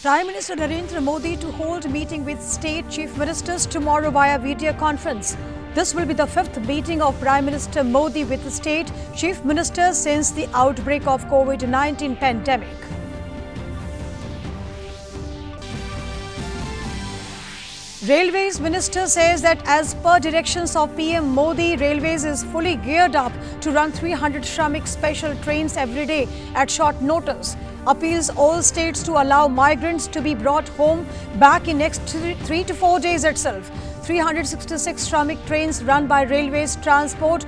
Prime Minister Narendra Modi to hold a meeting with state chief ministers tomorrow via video conference. This will be the fifth meeting of Prime Minister Modi with the state chief ministers since the outbreak of COVID-19 pandemic. Railways Minister says that as per directions of PM Modi, Railways is fully geared up to run 300 Shramik special trains every day at short notice. Appeals all states to allow migrants to be brought home back in next 3 to 4 days itself. 366 Shramik trains run by Railways transport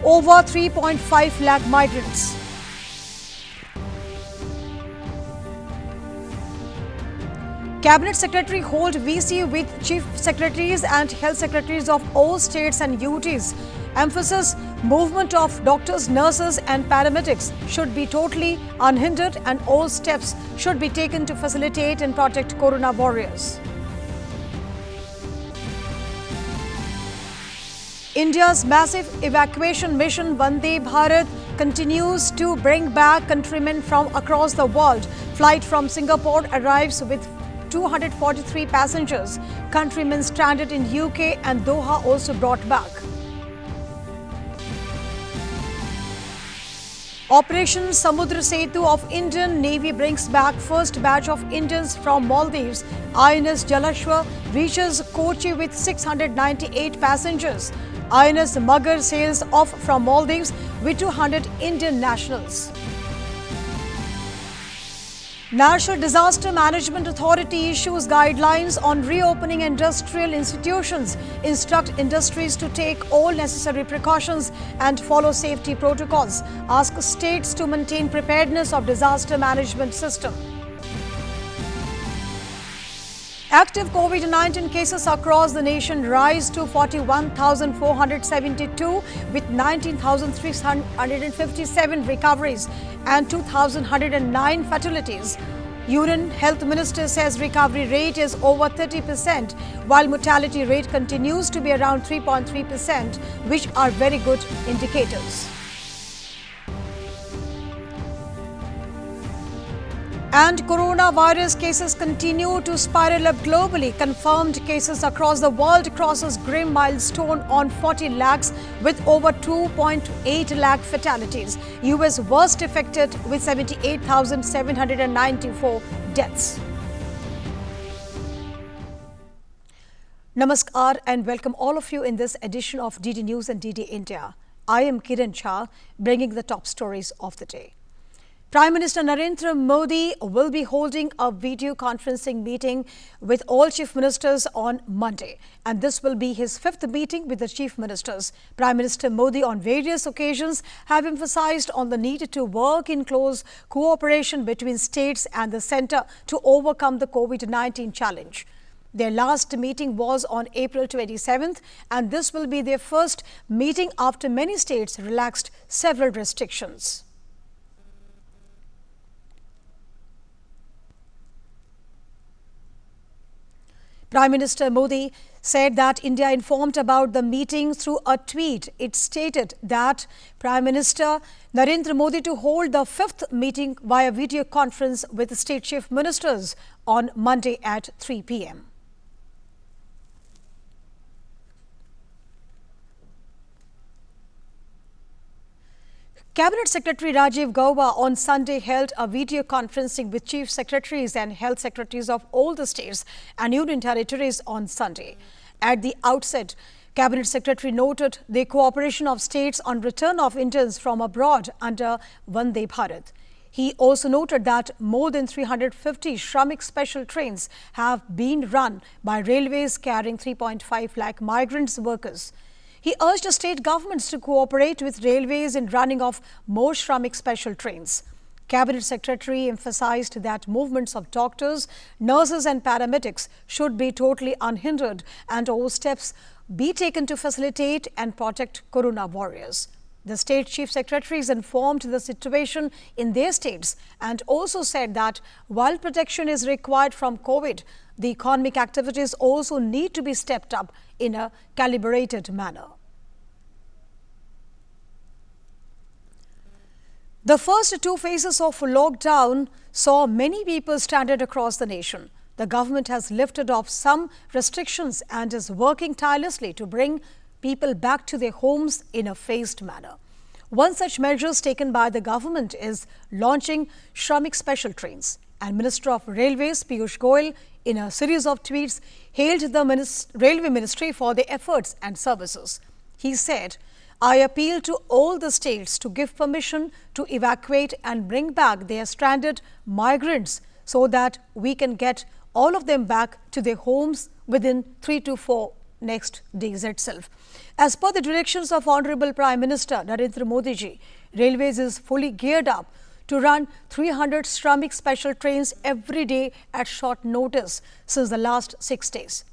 over 3.5 lakh migrants. Cabinet Secretary hold VC with Chief Secretaries and Health Secretaries of all states and UTs. Emphasis: movement of doctors, nurses and paramedics should be totally unhindered and all steps should be taken to facilitate and protect Corona warriors. India's massive evacuation mission Vande Bharat continues to bring back countrymen from across the world. Flight from Singapore arrives with 243 passengers. Countrymen stranded in UK and Doha also brought back. Operation Samudra Setu of Indian Navy brings back first batch of Indians from Maldives. INS Jalashwa reaches Kochi with 698 passengers. INS Magar sails off from Maldives with 200 Indian nationals. National Disaster Management Authority issues guidelines on reopening industrial institutions, instruct industries to take all necessary precautions and follow safety protocols, ask states to maintain preparedness of disaster management system. Active COVID-19 cases across the nation rise to 41,472 with 19,357 recoveries and 2,109 fatalities. Union Health Minister says recovery rate is over 30%, while mortality rate continues to be around 3.3%, which are very good indicators. And coronavirus cases continue to spiral up globally. Confirmed cases across the world crosses grim milestone on 40 lakhs with over 2.8 lakh fatalities. US worst affected with 78,794 deaths. Namaskar and welcome all of you in this edition of DD News and DD India. I am Kiran Jha, bringing the top stories of the day. Prime Minister Narendra Modi will be holding a video conferencing meeting with all chief ministers on Monday. And this will be his fifth meeting with the chief ministers. Prime Minister Modi on various occasions have emphasized on the need to work in close cooperation between states and the centre to overcome the COVID-19 challenge. Their last meeting was on April 27th, and this will be their first meeting after many states relaxed several restrictions. Prime Minister Modi said that India informed about the meeting through a tweet. It stated that Prime Minister Narendra Modi to hold the fifth meeting via video conference with the state chief ministers on Monday at 3 p.m. Cabinet Secretary Rajiv Gauba on Sunday held a video conferencing with chief secretaries and health secretaries of all the states and union territories on Sunday. At the outset, Cabinet Secretary noted the cooperation of states on return of Indians from abroad under Vande Bharat. He also noted that more than 350 Shramik special trains have been run by railways carrying 3.5 lakh migrants workers. He urged the state governments to cooperate with railways in running of more Shramik special trains. Cabinet Secretary emphasized that movements of doctors, nurses and paramedics should be totally unhindered and all steps be taken to facilitate and protect Corona warriors. The state chief secretaries informed the situation in their states and also said that while protection is required from COVID, the economic activities also need to be stepped up in a calibrated manner. The first two phases of lockdown saw many people stranded across the nation. The government has lifted off some restrictions and is working tirelessly to bring people back to their homes in a phased manner. One such measure taken by the government is launching Shramik special trains. And Minister of Railways Piyush Goyal, in a series of tweets, hailed the Railway Ministry for their efforts and services. He said, "I appeal to all the states to give permission to evacuate and bring back their stranded migrants so that we can get all of them back to their homes within 3 to 4 next days itself." As per the directions of Honorable Prime Minister Narendra Modi ji, Railways is fully geared up to run 300 Shramik special trains every day at short notice since the last 6 days.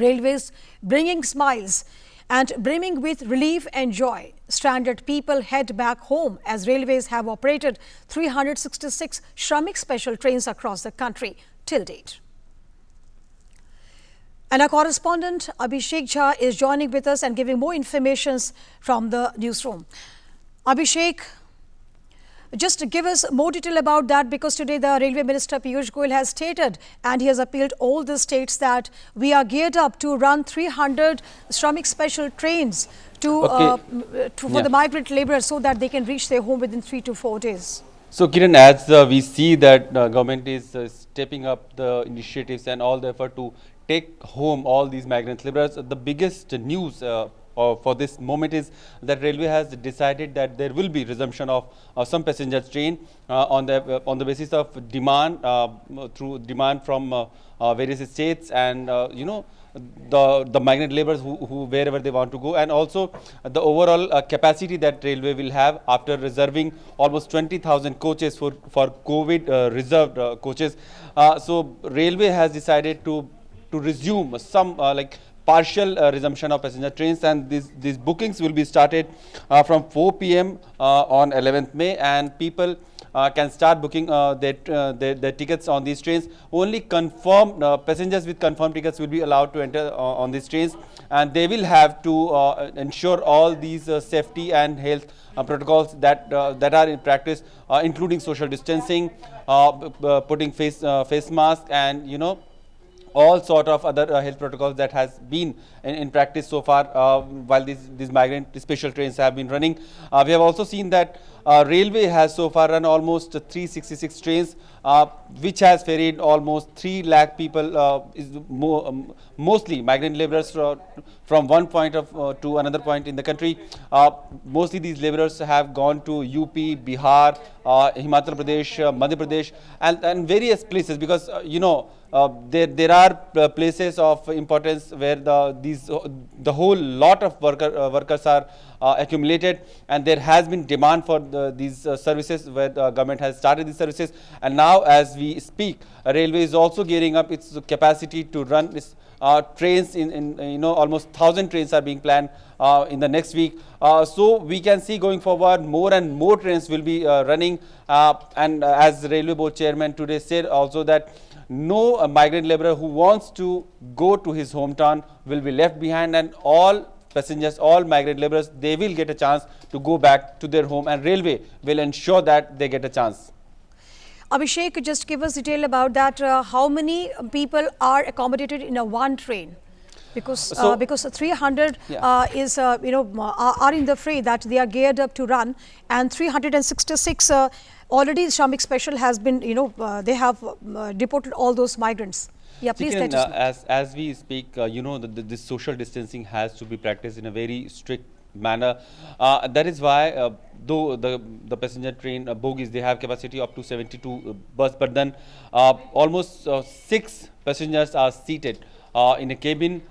Railways bringing smiles and brimming with relief and joy. Stranded people head back home as Railways have operated 366 Shramik special trains across the country till date. And our correspondent Abhishek Jha is joining with us and giving more information from the newsroom. Abhishek, just give us more detail about that, because today the Railway Minister Piyush Goyal has stated and he has appealed all the states that we are geared up to run 300 Shramik special trains for the migrant labourers so that they can reach their home within 3 to 4 days. So Kiran, as we see that government is stepping up the initiatives and all the effort to take home all these migrant labourers, the biggest news for this moment is that Railway has decided that there will be resumption of some passenger train on the basis of demand, through demand from various states, and the migrant labourers who wherever they want to go, and also the overall capacity that Railway will have after reserving almost 20,000 coaches for COVID reserved coaches. So Railway has decided to resume some partial resumption of passenger trains, and these bookings will be started from 4 p.m. On 11th May, and people can start booking their tickets on these trains. Only confirmed passengers with confirmed tickets will be allowed to enter on these trains, and they will have to ensure all these safety and health protocols that are in practice, including social distancing, putting face mask, and all sort of other health protocols that has been in practice so far while these migrant special trains have been running. We have also seen that Railway has so far run almost 366 trains, which has ferried almost 3 lakh people, mostly migrant labourers from one point to another point in the country. Mostly these labourers have gone to UP, Bihar, Himachal Pradesh, Madhya Pradesh, and various places, because there are places of importance where the whole lot of workers are accumulated, and there has been demand for these services, where the government has started these services. And now, as we speak, Railway is also gearing up its capacity to run this trains in almost 1,000 trains are being planned in the next week. So we can see going forward more and more trains will be running, and as Railway Board Chairman today said also that no migrant labourer who wants to go to his hometown will be left behind, and all passengers, all migrant labourers, they will get a chance to go back to their home, and Railway will ensure that they get a chance. Abhishek, just give us detail about that. How many people are accommodated in a one train? Because 300 are in the fray that they are geared up to run, and 366 already Shramik Special has been, they have deported all those migrants. Yeah, please let us know. As we speak, this social distancing has to be practiced in a very strict manner. That is why, though the passenger train bogies, they have capacity up to 72 bus, but then almost 6 passengers are seated in a cabin.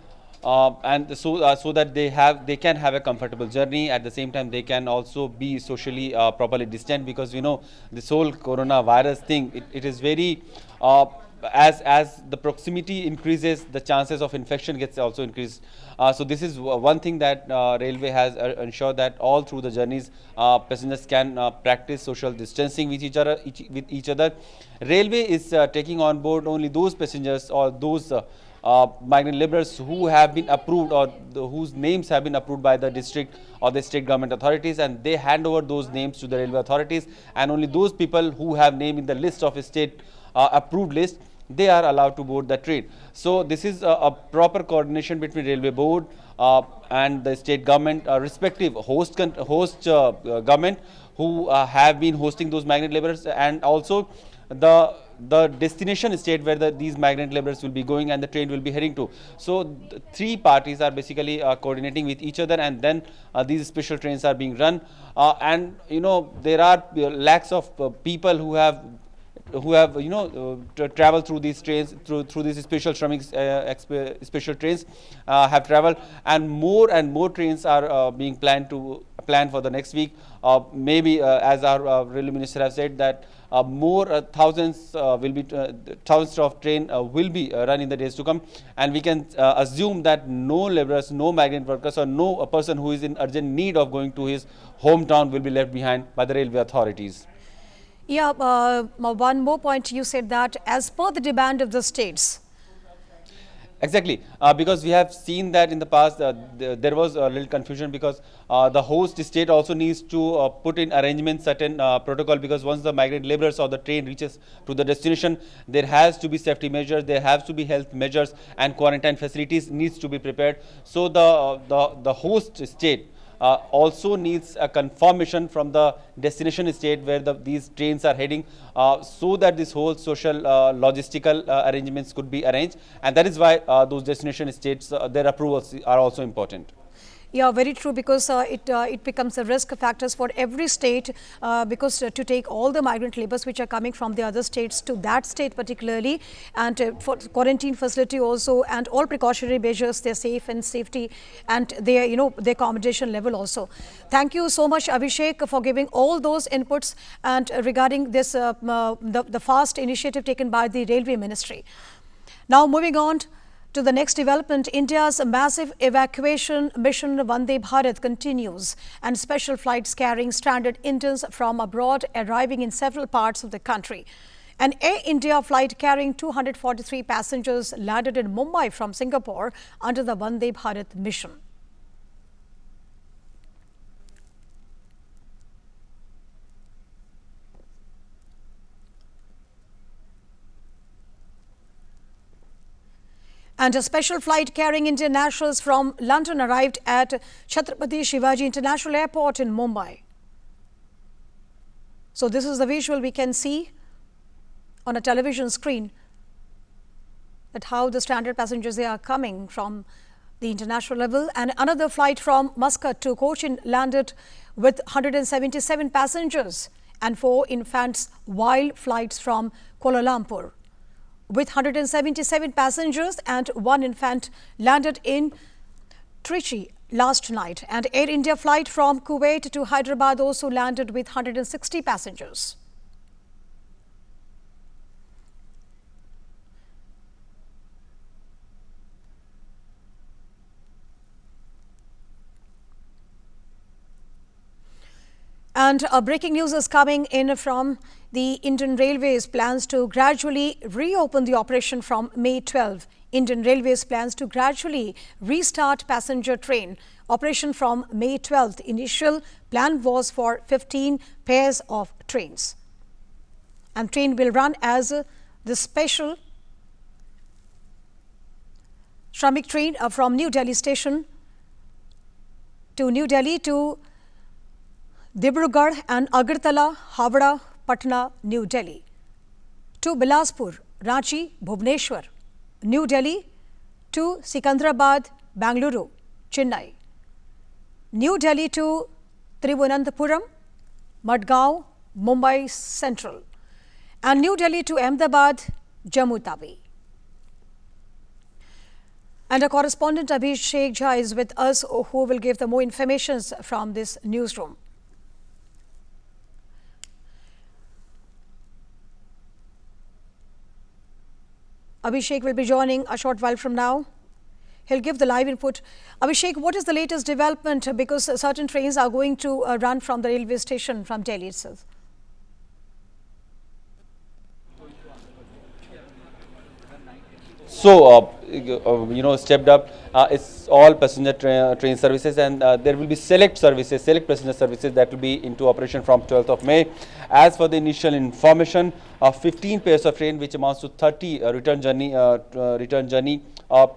And so that they can have a comfortable journey. At the same time, they can also be socially properly distant, because this whole coronavirus thing, it is very as the proximity increases, the chances of infection gets also increased. So this is one thing that Railway has ensured, that all through the journeys passengers can practice social distancing with each other. Railway is taking on board only those passengers or those migrant laborers who have been approved or whose names have been approved by the district or the state government authorities, and they hand over those names to the railway authorities, and only those people who have name in the list of a state approved list, they are allowed to board the train. So this is a proper coordination between railway board and the state government, respective host government who have been hosting those migrant laborers, and also the destination state where these migrant laborers will be going and the train will be heading to. So the three parties are basically coordinating with each other, and then these special trains are being run. And you know, there are lakhs of people who have traveled through these trains, through these special special trains have traveled, and more trains are being planned for the next week. Maybe as our railway minister has said that more thousands of train will be run in the days to come, and we can assume that no laborers, no migrant workers, or no person who is in urgent need of going to his hometown will be left behind by the railway authorities. Yeah, one more point, you said that as per the demand of the states. Exactly, because we have seen that in the past there was a little confusion, because the host state also needs to put in arrangements, certain protocol, because once the migrant laborers or the train reaches to the destination, there has to be safety measures, there has to be health measures, and quarantine facilities needs to be prepared. So the host state also needs a confirmation from the destination state where these trains are heading, so that this whole social logistical arrangements could be arranged, and that is why those destination states, their approvals are also important. Yeah, very true, because it becomes a risk factors for every state, because to take all the migrant laborers which are coming from the other states to that state particularly, and for quarantine facility also, and all precautionary measures, their safe and safety, and their their accommodation level also. Thank you so much, Abhishek, for giving all those inputs and regarding this the fast initiative taken by the Railway Ministry. Now moving on to the next development, India's massive evacuation mission Vande Bharat continues, and special flights carrying stranded Indians from abroad arriving in several parts of the country. An Air India flight carrying 243 passengers landed in Mumbai from Singapore under the Vande Bharat mission. And a special flight carrying Indian nationals from London arrived at Chhatrapati Shivaji International Airport in Mumbai. So this is the visual we can see on a television screen, that how the stranded passengers, they are coming from the international level. And another flight from Muscat to Cochin landed with 177 passengers and 4 infants, while flights from Kuala Lumpur with 177 passengers and 1 infant landed in Trichy last night. And Air India flight from Kuwait to Hyderabad also landed with 160 passengers. And breaking news is coming in from the Indian Railways plans to gradually reopen the operation from May 12. Indian Railways plans to gradually restart passenger train operation from May 12th. Initial plan was for 15 pairs of trains. And train will run as the special Shramik train from New Delhi station to New Delhi to Dibrugarh and Agartala, Howrah, Patna, New Delhi, to Bilaspur, Ranchi, Bhubaneswar, New Delhi to Sikandrabad, Bangalore, Chennai, New Delhi to Trivunanthapuram, Madgaon, Mumbai Central, and New Delhi to Ahmedabad, Jammu Tawi. And our correspondent Abhishek Jha is with us, who will give the more information from this newsroom. Abhishek will be joining a short while from now. He'll give the live input. Abhishek, what is the latest development? Because certain trains are going to run from the railway station from Delhi itself. So stepped up. It's all passenger train services, and there will be select passenger services that will be into operation from 12th of May. As for the initial information, 15 pairs of train, which amounts to 30 return journey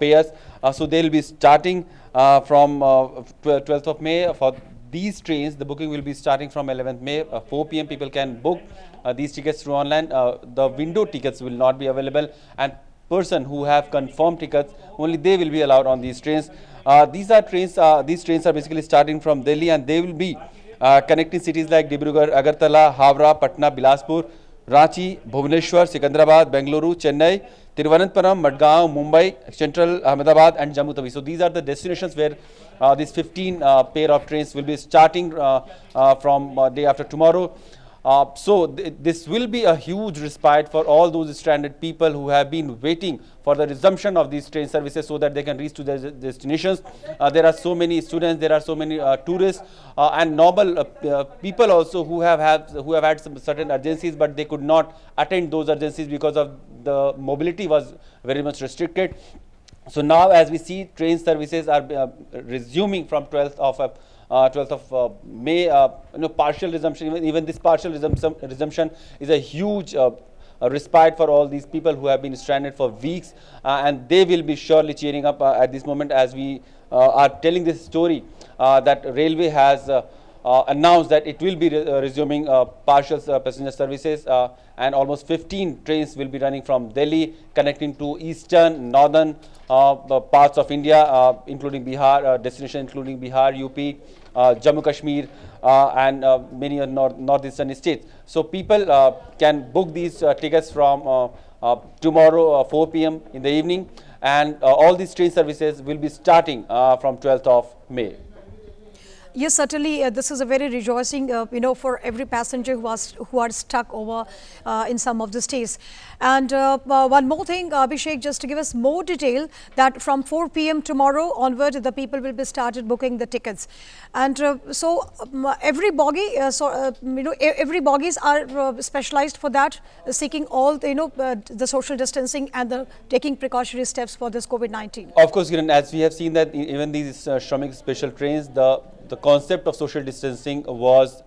pairs. So they will be starting from 12th of May. For these trains, the booking will be starting from 11th May. 4 p.m. people can book these tickets through online. The window tickets will not be available, and person who have confirmed tickets, only they will be allowed on these trains. These trains are basically starting from Delhi, and they will be connecting cities like Dibrugarh, Agartala, Havra, Patna, Bilaspur, Ranchi, Bhubaneswar, Secunderabad, Bengaluru, Chennai, Tiruvananthapuram, Madgaon, Mumbai, Central Ahmedabad, and Jammu Tawi. So these are the destinations where these 15 pair of trains will be starting from day after tomorrow. This will be a huge respite for all those stranded people who have been waiting for the resumption of these train services so that they can reach to their destinations. There are so many students, there are so many tourists and normal people also who have had some certain urgencies, but they could not attend those urgencies because of the mobility was very much restricted. So now, as we see, train services are resuming from 12th of May. Partial resumption. Even this partial resumption is a huge a respite for all these people who have been stranded for weeks, and they will be surely cheering up at this moment as we are telling this story that Railway has announced that it will be resuming partial passenger services, and almost 15 trains will be running from Delhi, connecting to eastern, northern parts of India, including Bihar, destination including Bihar, UP, Jammu Kashmir, and many northeastern states. So people can book these tickets from tomorrow 4 p.m. in the evening, and all these train services will be starting from 12th of May. Yes, certainly. This is a very rejoicing, for every passenger who are stuck over in some of the states. And one more thing, Abhishek, just to give us more detail, that from 4 p.m. tomorrow onward, the people will be started booking the tickets. And every bogie, every bogies are specialized for that, seeking all the social distancing and the taking precautionary steps for this COVID-19. Of course, Kiran, as we have seen that even these Shramik special trains, the concept of social distancing was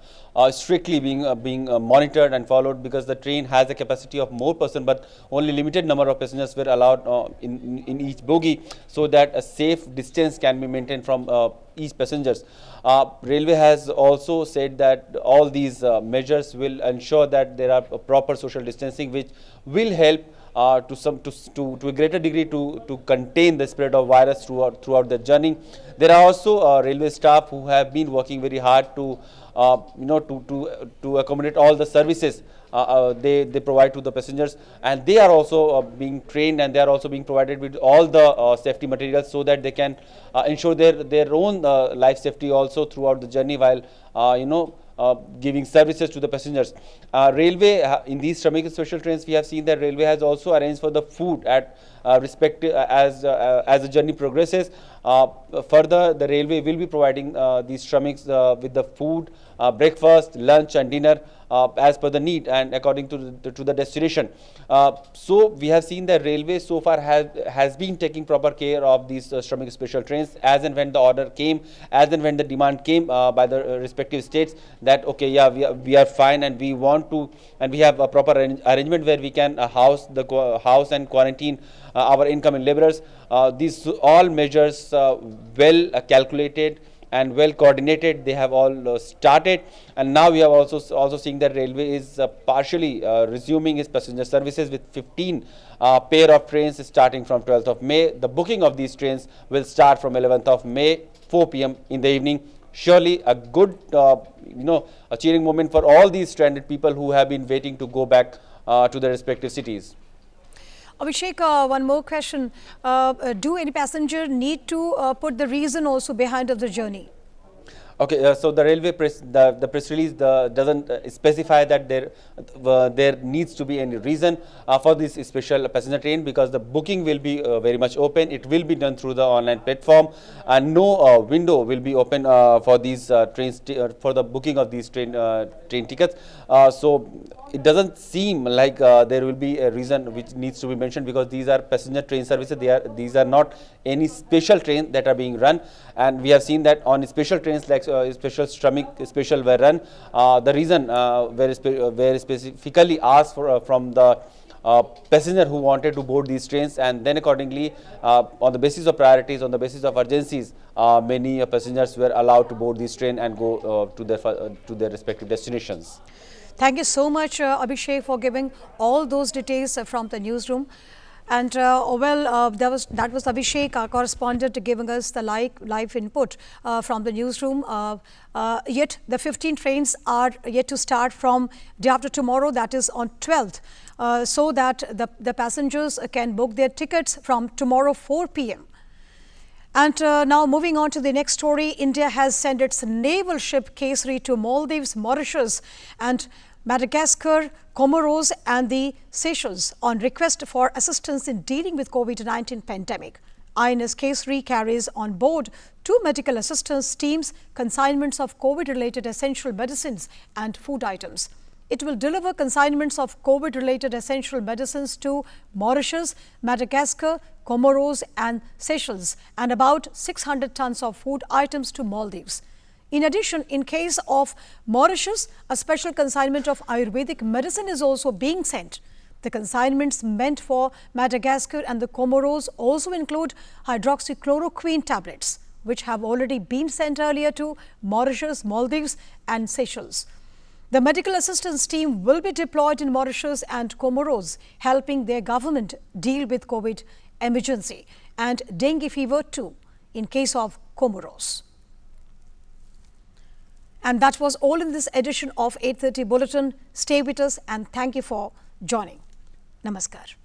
strictly being monitored and followed, because the train has a capacity of more person, but only limited number of passengers were allowed in each bogie, so that a safe distance can be maintained from each passengers. Railway has also said that all these measures will ensure that there are proper social distancing, which will help to a greater degree to contain the spread of virus throughout the journey. There are also railway staff who have been working very hard to accommodate all the services they provide to the passengers, and they are also being trained, and they are also being provided with all the safety materials, so that they can ensure their own life safety also throughout the journey, while giving services to the passengers. Railway, in these Shramik special trains, we have seen that Railway has also arranged for the food at respective as the journey progresses. Further, the Railway will be providing these Shramiks with the food, breakfast, lunch, and dinner as per the need and according to the destination. So we have seen that Railway so far has been taking proper care of these Shramik special trains, as and when the order came, as and when the demand came by the respective states, that okay, yeah, we are fine, and we want to, and we have a proper arrangement where we can house and quarantine our incoming laborers. These all measures well calculated and well coordinated, they have all started, and now we have also seeing that Railway is partially resuming its passenger services with 15 pair of trains starting from 12th of May. The booking of these trains will start from 11th of May, 4 p.m. in the evening. Surely a good a cheering moment for all these stranded people who have been waiting to go back to their respective cities. Abhishek, one more question. Do any passenger need to put the reason also behind of the journey? Okay, so the railway the press release doesn't specify that there needs to be any reason for this special passenger train, because the booking will be very much open. It will be done through the online platform, and no window will be open for these trains for the booking of these train tickets. So it doesn't seem like there will be a reason which needs to be mentioned, because these are passenger train services. These are not any special train that are being run, and we have seen that on special trains like special Shramik special were run. The reason were specifically asked for from the passenger who wanted to board these trains, and then accordingly on the basis of priorities, on the basis of urgencies, many passengers were allowed to board this train and go to their respective destinations. Thank you so much, Abhishek, for giving all those details from the newsroom. And that was Abhishek, our correspondent, giving us the live input from the newsroom. Yet the 15 trains are yet to start from day after tomorrow, that is on 12th, so that the passengers can book their tickets from tomorrow 4 p.m. And now moving on to the next story, India has sent its naval ship Kesari to Maldives, Mauritius and Madagascar, Comoros and the Seychelles on request for assistance in dealing with COVID-19 pandemic. INS Kesari carries on board 2 medical assistance teams, consignments of COVID-related essential medicines and food items. It will deliver consignments of COVID-related essential medicines to Mauritius, Madagascar, Comoros and Seychelles, and about 600 tons of food items to Maldives. In addition, in case of Mauritius, a special consignment of Ayurvedic medicine is also being sent. The consignments meant for Madagascar and the Comoros also include hydroxychloroquine tablets, which have already been sent earlier to Mauritius, Maldives and Seychelles. The medical assistance team will be deployed in Mauritius and Comoros, helping their government deal with COVID emergency and dengue fever too, in case of Comoros. And that was all in this edition of 8:30 Bulletin. Stay with us and thank you for joining. Namaskar.